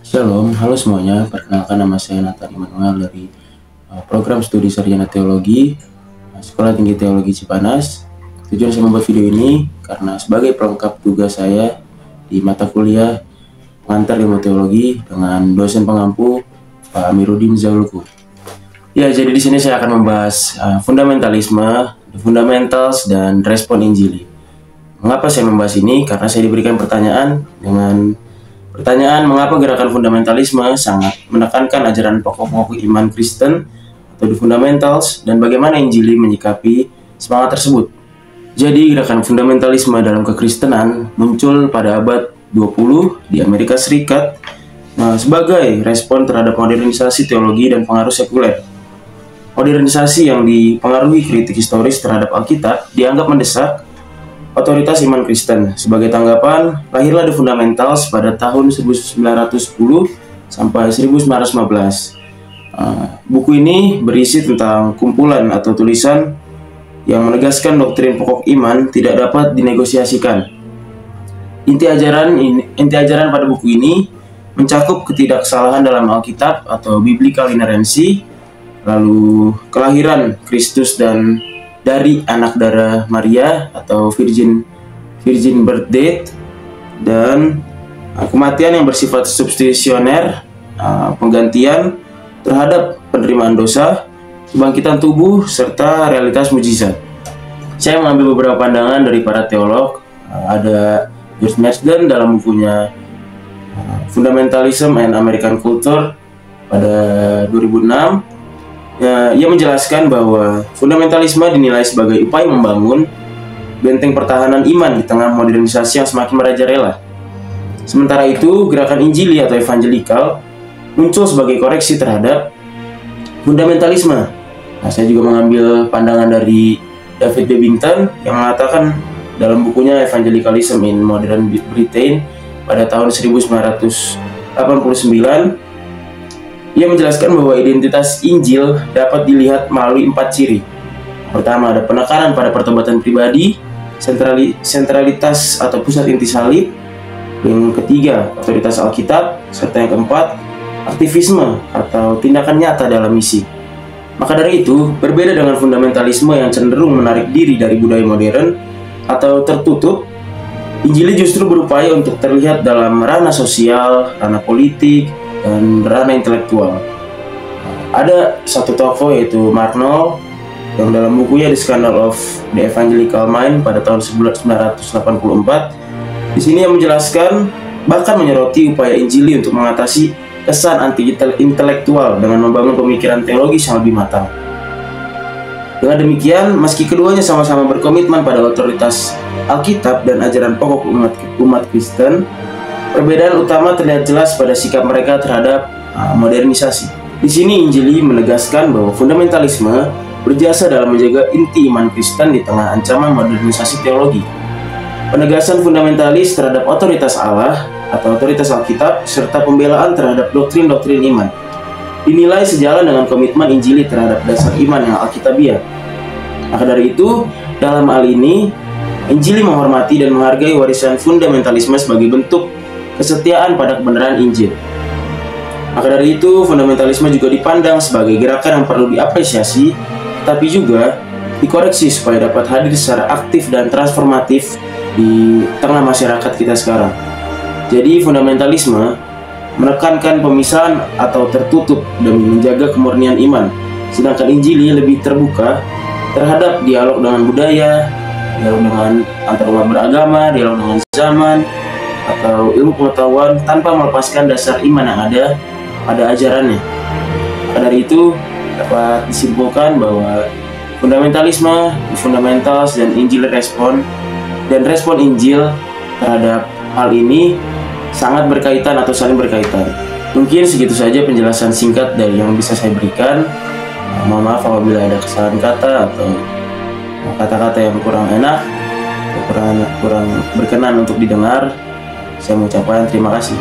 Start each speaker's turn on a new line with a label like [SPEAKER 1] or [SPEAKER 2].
[SPEAKER 1] Shalom, halo semuanya. Perkenalkan, nama saya Nathan Immanuel dari program studi sarjana teologi Sekolah Tinggi Teologi Cipanas. Tujuan saya membuat video ini karena sebagai pelengkap tugas saya di mata kuliah pengantar ilmu teologi dengan dosen pengampu Pak Amiruddin Zaulku. Ya, jadi di sini saya akan membahas fundamentalisme, the fundamentals, dan respon Injili. Mengapa saya membahas ini? Karena saya diberikan pertanyaan mengapa gerakan fundamentalisme sangat menekankan ajaran pokok-pokok iman Kristen atau the fundamentals, dan bagaimana Injili menyikapi semangat tersebut. Jadi gerakan fundamentalisme dalam kekristenan muncul pada abad 20 di Amerika Serikat sebagai respon terhadap modernisasi teologi dan pengaruh sekuler. Modernisasi yang dipengaruhi kritik historis terhadap Alkitab dianggap mendesak otoritas iman Kristen. Sebagai tanggapan, lahirlah The Fundamentals pada tahun 1910 sampai 1915. Buku ini berisi tentang kumpulan atau tulisan yang menegaskan doktrin pokok iman tidak dapat dinegosiasikan. Inti ajaran pada buku ini mencakup ketidaksalahan dalam Alkitab atau biblical inerrancy, lalu kelahiran Kristus dan dari anak darah Maria atau virgin birth date, dan kematian yang bersifat substitusioner, penggantian terhadap penerimaan dosa, kebangkitan tubuh, serta realitas mujizat. Saya mengambil beberapa pandangan dari para teolog. Ada George Marsden dalam bukunya Fundamentalism and American Culture pada 2006. Ia menjelaskan bahwa fundamentalisme dinilai sebagai upaya membangun benteng pertahanan iman di tengah modernisasi yang semakin merajalela. Sementara itu, gerakan Injili atau evangelikal muncul sebagai koreksi terhadap fundamentalisme. Saya juga mengambil pandangan dari David Bebbington yang mengatakan dalam bukunya Evangelicalism in Modern Britain pada tahun 1989, ia menjelaskan bahwa identitas Injil dapat dilihat melalui 4 ciri. Pertama, ada penekanan pada pertobatan pribadi, sentralitas atau pusat inti salib. Yang ketiga, otoritas Alkitab, serta yang keempat, aktivisme atau tindakan nyata dalam misi. Maka dari itu, berbeda dengan fundamentalisme yang cenderung menarik diri dari budaya modern atau tertutup, Injili justru berupaya untuk terlihat dalam ranah sosial, ranah politik, dan ranah intelektual. Ada satu tokoh yaitu Marnold yang dalam bukunya The Scandal of the Evangelical Mind pada tahun 1984, di sini yang menjelaskan bahkan menyoroti upaya Injili untuk mengatasi kesan anti-intelektual dengan membangun pemikiran teologis yang lebih matang. Dengan demikian, meski keduanya sama-sama berkomitmen pada otoritas Alkitab dan ajaran pokok umat Kristen, perbedaan utama terlihat jelas pada sikap mereka terhadap modernisasi. Di sini Injili menegaskan bahwa fundamentalisme berjasa dalam menjaga inti iman Kristen di tengah ancaman modernisasi teologi. Penegasan fundamentalis terhadap otoritas Allah atau otoritas Alkitab serta pembelaan terhadap doktrin-doktrin iman dinilai sejalan dengan komitmen Injili terhadap dasar iman yang alkitabiah. Maka dari itu, dalam hal ini Injili menghormati dan menghargai warisan fundamentalisme sebagai bentuk kesetiaan pada kebenaran Injil. Maka dari itu, fundamentalisme juga dipandang sebagai gerakan yang perlu diapresiasi, tapi juga dikoreksi supaya dapat hadir secara aktif dan transformatif di tengah masyarakat kita sekarang. Jadi, fundamentalisme menekankan pemisahan atau tertutup demi menjaga kemurnian iman, sedangkan Injili lebih terbuka terhadap dialog dengan budaya, dialog dengan antarumat beragama, dialog dengan zaman, atau ilmu pengetahuan tanpa melepaskan dasar iman yang ada pada ajarannya. Maka dari itu dapat disimpulkan bahwa fundamentalisme, fundamentals, dan Injil respon Injil terhadap hal ini sangat berkaitan atau saling berkaitan. Mungkin segitu saja penjelasan singkat dari yang bisa saya berikan. Mohon maaf apabila ada kesalahan kata atau kata-kata yang kurang enak, kurang berkenan untuk didengar. Saya mengucapkan terima kasih.